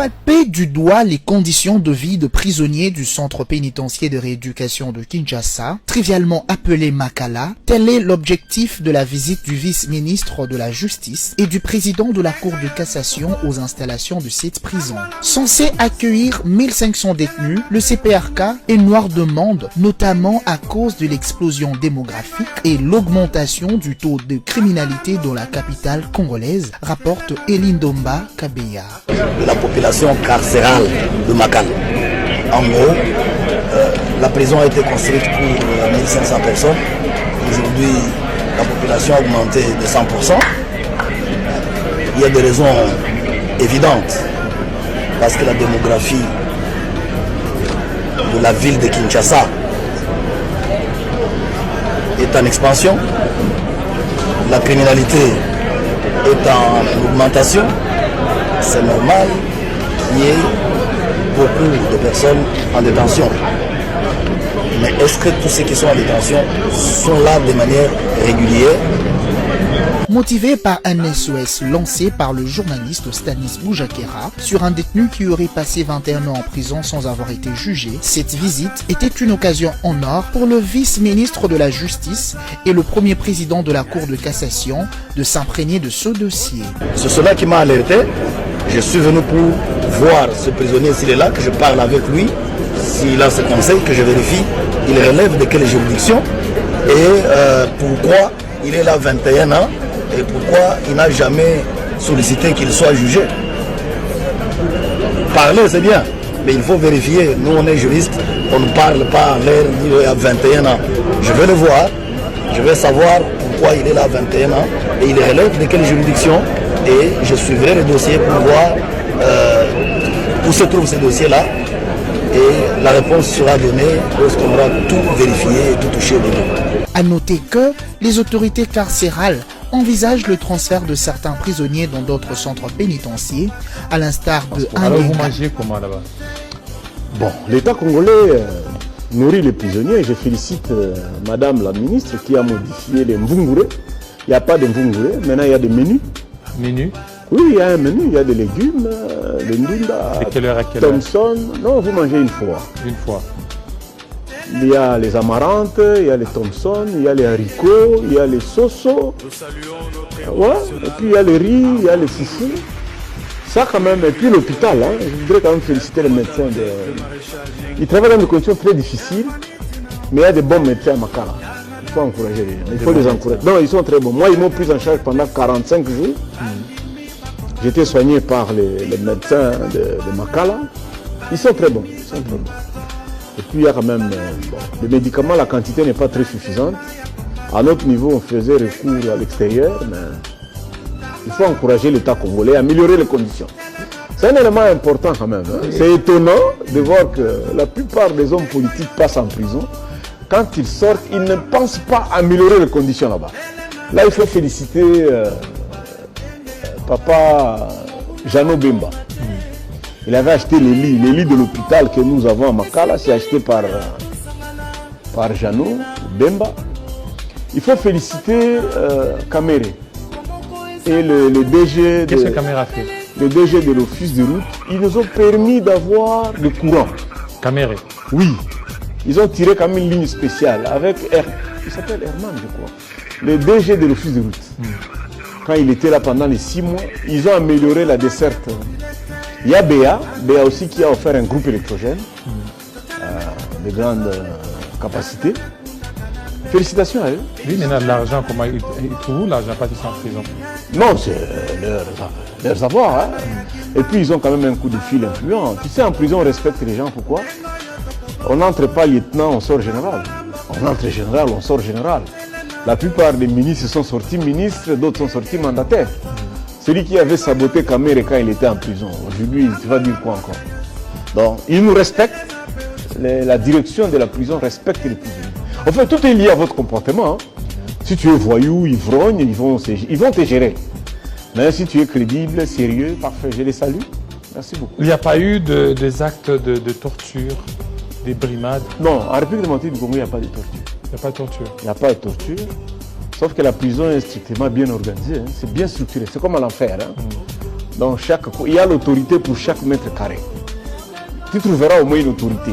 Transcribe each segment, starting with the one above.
palper du doigt les conditions de vie de prisonniers du centre pénitentiaire de rééducation de Kinshasa, trivialement appelé Makala, tel est l'objectif de la visite du vice-ministre de la Justice et du président de la Cour de cassation aux installations de cette prison. Censé accueillir 1500 détenus, le CPRK est noir de monde, notamment à cause de l'explosion démographique et l'augmentation du taux de criminalité dans la capitale congolaise, rapporte Elindomba Kabeya. De la population carcérale de Makala. En gros, la prison a été construite pour 1500 personnes. Aujourd'hui, la population a augmenté de 100%. Il y a des raisons évidentes. Parce que la démographie de la ville de Kinshasa est en expansion. La criminalité est en augmentation. C'est normal qu'il y ait beaucoup de personnes en détention. Mais est-ce que tous ceux qui sont en détention sont là de manière régulière? Motivé par un SOS lancé par le journaliste Stanis Boujakera sur un détenu qui aurait passé 21 ans en prison sans avoir été jugé, cette visite était une occasion en or pour le vice-ministre de la Justice et le premier président de la Cour de cassation de s'imprégner de ce dossier. C'est cela qui m'a alerté. Je suis venu pour voir ce prisonnier s'il est là, que je parle avec lui, s'il a ce conseil, que je vérifie, il relève de quelle juridiction et pourquoi il est là 21 ans et pourquoi il n'a jamais sollicité qu'il soit jugé. Parler c'est bien, mais il faut vérifier. Nous on est juristes, on ne parle pas en l'air il a 21 ans. Je vais le voir, je vais savoir pourquoi il est là 21 ans et il relève de quelle juridiction. Et je suivrai le dossier pour voir où se trouve ce dossier-là. Et la réponse sera donnée lorsqu'on aura tout vérifié et tout touché dedans. À noter que les autorités carcérales envisagent le transfert de certains prisonniers dans d'autres centres pénitentiaires, à l'instar de Alors vous mangez comment là-bas? Bon, l'État congolais nourrit les prisonniers. Je félicite Madame la ministre qui a modifié les mvungure. Il n'y a pas de mvungure, maintenant il y a des menus. Menu? Oui, il y a un menu, il y a des légumes, le ndunda, de quelle heure à quelle heure? Thomson. Non, vous mangez une fois. Une fois. Il y a les amarantes, il y a les Thomson, il y a les haricots, il y a les soso. Ouais. Et puis il y a le riz, il y a les foufous. Ça quand même, et puis l'hôpital, hein, je voudrais quand même féliciter les médecins. Ils travaillent dans des conditions très difficiles, mais il y a des bons médecins à Makala. Il faut encourager les gens, il faut les encourager. Non, ils sont très bons. Moi, ils m'ont pris en charge pendant 45 jours. J'étais soigné par les médecins de Makala. Ils sont très bons. Ils sont très bons. Et puis, il y a quand même... les médicaments, la quantité n'est pas très suffisante. À notre niveau, on faisait recours à l'extérieur, mais il faut encourager l'État congolais, améliorer les conditions. C'est un élément important quand même. Hein. C'est étonnant de voir que la plupart des hommes politiques passent en prison. Quand ils sortent, ils ne pensent pas améliorer les conditions là-bas. Là, il faut féliciter papa Jano Bemba. Il avait acheté les lits de l'hôpital que nous avons à Makala, c'est acheté par Jano Bemba. Il faut féliciter Kamere et le DG Qu'est-ce que Kamere a fait? Le DG de l'office de route. Ils nous ont permis d'avoir le courant. Kamere? Oui. Ils ont tiré comme une ligne spéciale avec il s'appelle Herman, je crois. Le DG de l'office de route. Quand il était là pendant les 6 mois, ils ont amélioré la desserte. Il y a BA aussi qui a offert un groupe électrogène de grande capacité. Félicitations à eux. Oui, maintenant l'argent, comment ils trouvent l'argent parce qu'ils sont en prison? Non, c'est leur savoir. Hein. Et puis ils ont quand même un coup de fil influent. Tu sais, en prison, on respecte les gens. Pourquoi? On n'entre pas lieutenant, on sort général. On entre général, on sort général. La plupart des ministres sont sortis ministres, d'autres sont sortis mandataires. Celui qui avait saboté Kamere quand il était en prison, aujourd'hui, tu vas dire quoi encore? Donc, ils nous respectent. La direction de la prison respecte les prisonniers. En fait, tout est lié à votre comportement. Hein. Si tu es voyou, ivrogne, ils vont te gérer. Mais si tu es crédible, sérieux, parfait, je les salue. Merci beaucoup. Il n'y a pas eu des actes de torture, des brimades? Non, en République démocratique du Congo, il n'y a pas de torture. Il n'y a pas de torture? Il n'y a pas de torture. Sauf que la prison est strictement bien organisée. Hein. C'est bien structuré. C'est comme à l'enfer. Hein. Donc il y a l'autorité pour chaque mètre carré. Tu trouveras au moins une autorité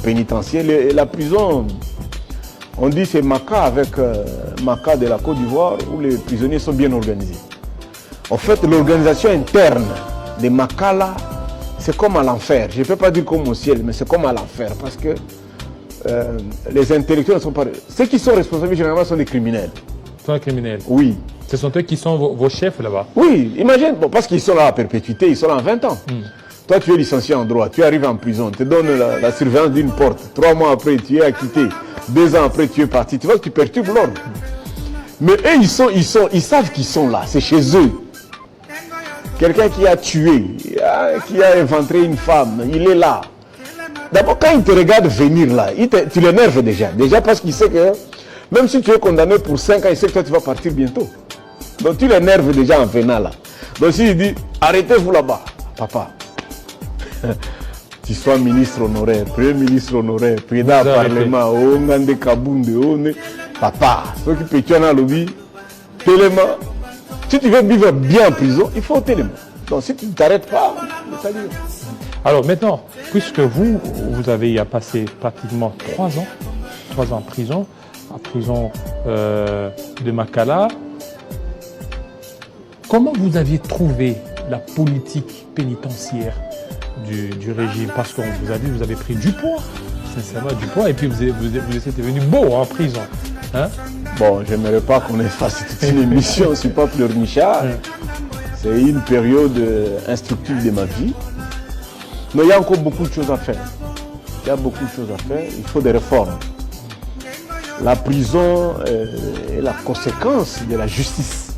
pénitentiaire. La prison, on dit c'est Maka avec Maka de la Côte d'Ivoire où les prisonniers sont bien organisés. En fait, l'organisation interne de Maka là, c'est comme à l'enfer. Je ne peux pas dire comme au ciel, mais c'est comme à l'enfer parce que les intellectuels ne sont pas... Ceux qui sont responsables généralement sont des criminels. Sont des criminels. Oui. Ce sont eux qui sont vos chefs là-bas. Oui, imagine, bon, parce qu'ils sont là à perpétuité, ils sont là en 20 ans. Toi, tu es licencié en droit, tu arrives en prison, tu te donnes la surveillance d'une porte. 3 mois après, tu es acquitté. 2 ans après, tu es parti. Tu vois que tu perturbes l'ordre. Mais eux, ils savent qu'ils sont là, c'est chez eux. Quelqu'un qui a tué, qui a inventé une femme, il est là. D'abord, quand il te regarde venir là, tu l'énerves déjà. Déjà parce qu'il sait que même si tu es condamné pour 5 ans, il sait que toi, tu vas partir bientôt. Donc, tu l'énerves déjà en venant là. Donc, s'il dit, arrêtez-vous là-bas, papa. Tu sois ministre honoraire, premier ministre honoraire, président du Parlement, Ongande Kabunde, papa, ceux qui peut tuer dans le lobby, tellement. Si tu veux vivre bien en prison, il faut tellement. Donc, si tu ne t'arrêtes pas, ça dit. Alors maintenant, puisque vous avez passé pratiquement 3 ans en prison de Makala, comment vous aviez trouvé la politique pénitentiaire du régime? Parce qu'on vous a dit, vous avez pris du poids, sincèrement du poids, et puis vous êtes devenu beau en prison. Hein? Bon, j'aimerais pas qu'on fasse toute une émission sur Pape Pleurnichard. C'est une période instructive de ma vie. Mais il y a encore beaucoup de choses à faire. Il faut des réformes. La prison est la conséquence de la justice.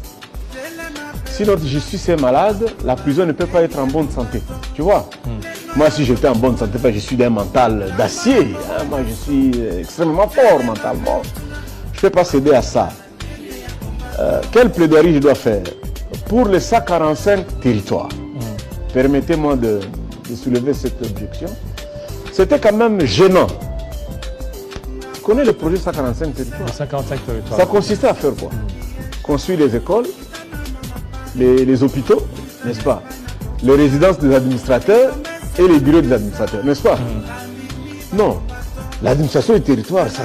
Si notre justice est malade, la prison ne peut pas être en bonne santé. Tu vois? Moi, si j'étais en bonne santé, je suis d'un mental d'acier. Hein? Moi, je suis extrêmement fort mentalement. Je ne peux pas céder à ça. Quelle plaidoirie je dois faire? Pour les 145 territoires, permettez-moi de soulever cette objection. C'était quand même gênant. Tu connais le projet 145 territoires? 145 territoires. Ça consistait à faire quoi? Construire les écoles, les hôpitaux, n'est-ce pas? Les résidences des administrateurs et les bureaux des administrateurs, n'est-ce pas? Non. L'administration du territoire, ça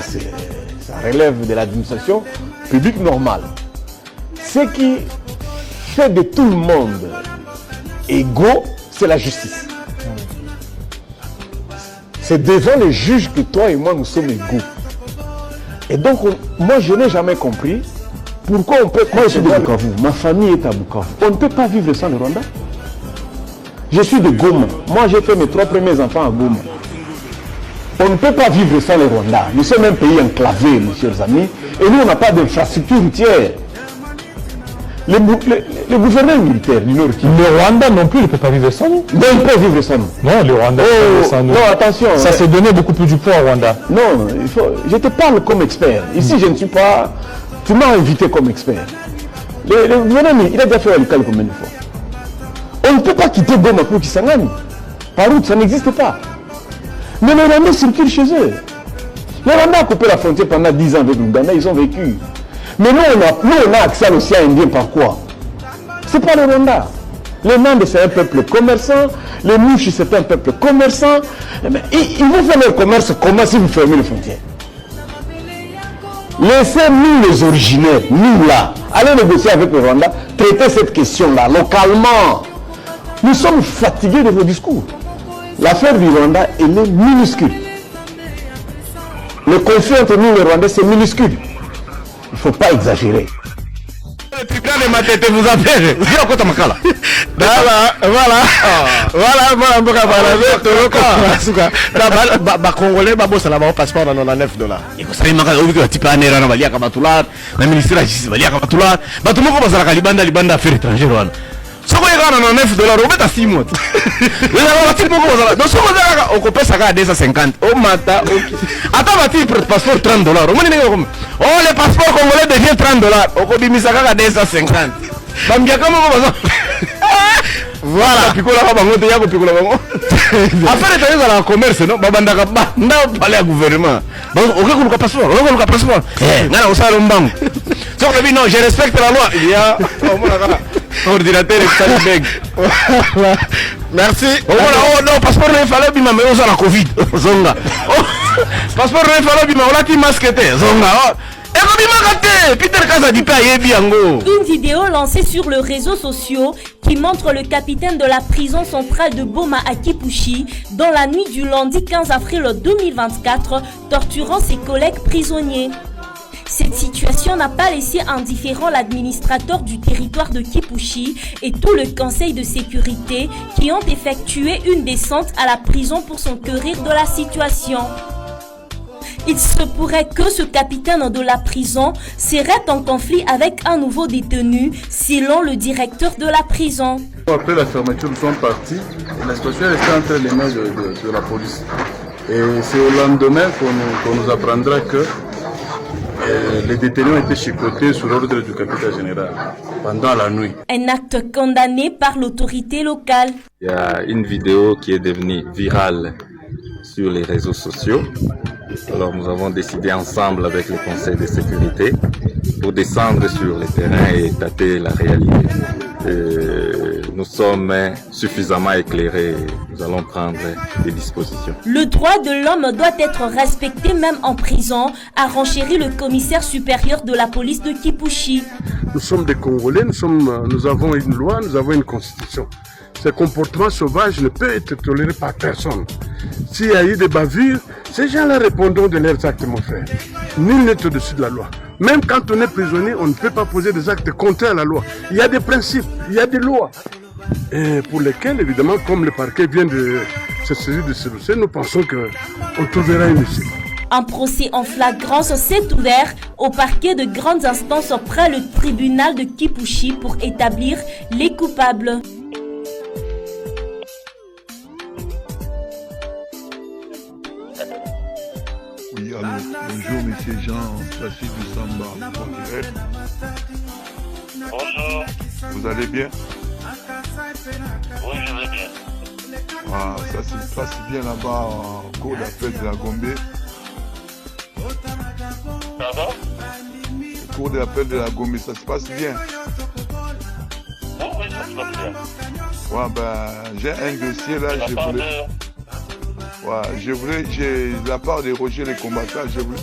relève de l'administration publique normale. Ce qui fait de tout le monde égaux, c'est la justice. C'est devant les juges que toi et moi nous sommes égaux. Et donc, moi je n'ai jamais compris pourquoi on peut... Moi je suis de Bukavu, ma famille est à Bukavu. On ne peut pas vivre sans le Rwanda. Je suis de Goma. Moi j'ai fait mes 3 premiers enfants à Goma. On ne peut pas vivre sans le Rwanda. Nous sommes un pays enclavé, mes chers amis, et nous on n'a pas d'infrastructure routière. Le gouverneur militaire du Nord Kivu. Le Rwanda non plus ne peut pas vivre sans nous. Non, il peut vivre sans nous. Non, le Rwanda peut vivre sans nous. Non, attention. Ça s'est donné beaucoup plus du poids au Rwanda. Non, je te parle comme expert. Ici, je ne suis pas... Tu m'as invité comme expert. Le gouverneur, il a déjà fait le calcul combien de fois. On ne peut pas quitter Goma pour Kisangani. Par route, ça n'existe pas. Mais les Rwandais circulent chez eux. Les Rwandais ont coupé la frontière pendant 10 ans avec l'Ouganda, ils ont vécu. Mais nous, on a accès à l'océan Indien par quoi? C'est pas le Rwanda. Les Nandes, c'est un peuple commerçant. Les Mouches, c'est un peuple commerçant. Mais ils vont faire leur commerce comment si vous fermez les frontières? Laissez-nous les originaires, nous là, aller négocier avec le Rwanda, traiter cette question-là localement. Nous sommes fatigués de vos discours. L'affaire du Rwanda, elle est minuscule. Le conflit entre nous et le Rwanda, c'est minuscule. Il ne faut pas exagérer. Le tribunal de Matete vous appelle. Voilà. Congolais, ça va passeport dans 99 $. Et vous savez, tu peux aller à Valia Kabatoula, le ministère de la Justice Valia Kabatoula, tout le monde va à la Libanda affaires étrangères. Si vous avez $9, vous mettez à 6 mois. Donc, si vous avez un ça à 250, au matin, attends, votre passeport $30. Oh, le passeport congolais devient $30. Au dit, ça à 250. Voilà. Affaire étrangère dans le commerce, non? Babandaka ba, non parler au gouvernement. Donc, on a passeport, on a passeport. Non, on s'en rend. Non, je respecte la loi. Il y a ordinateur et Salibeg. Merci. Oh non, passeport ne fallait pas mais on a la Covid. Zonga. Passeport ne fallait pas on a qui masque zonga. Une vidéo lancée sur les réseaux sociaux qui montre le capitaine de la prison centrale de Boma à Kipushi dans la nuit du lundi 15 avril 2024 torturant ses collègues prisonniers. Cette situation n'a pas laissé indifférent l'administrateur du territoire de Kipushi et tout le conseil de sécurité qui ont effectué une descente à la prison pour s'enquérir de la situation. Il se pourrait que ce capitaine de la prison serait en conflit avec un nouveau détenu, selon le directeur de la prison. Après la fermeture, nous sommes partis et la situation est restée entre les mains de la police. Et c'est au lendemain qu'on nous apprendra que les détenus ont été chicotés sous l'ordre du capitaine général pendant la nuit. Un acte condamné par l'autorité locale. Il y a une vidéo qui est devenue virale sur les réseaux sociaux. Alors nous avons décidé ensemble avec le Conseil de sécurité pour descendre sur le terrain et tâter la réalité. Nous sommes suffisamment éclairés, nous allons prendre des dispositions. Le droit de l'homme doit être respecté même en prison, a renchéri le commissaire supérieur de la police de Kipushi. Nous sommes des Congolais, nous avons une loi, nous avons une constitution. Ce comportement sauvage ne peut être toléré par personne. S'il y a eu des bavures, ces gens-là répondront de leurs actes, mon frère. Nul n'est au-dessus de la loi. Même quand on est prisonnier, on ne peut pas poser des actes contraires à la loi. Il y a des principes, il y a des lois. Et pour lesquels, évidemment, comme le parquet vient de se saisir de ce dossier, nous pensons qu'on trouvera une issue. Un procès en flagrance s'est ouvert au parquet de grandes instances près le tribunal de Kipushi pour établir les coupables. Oui, allô. Bonjour, monsieur Jean, Chassis du Samba. Bonjour. Vous allez bien? Oui, je vais bien. Ah, ça se passe bien là-bas en cours d'appel de la Gombe. Pardon? Le cours d'appel de la Gombe, ça se passe bien? Oui, ça se passe bien. Ouais, ben, j'ai un dossier là, j'ai la part de Roger les combattants, je voulais...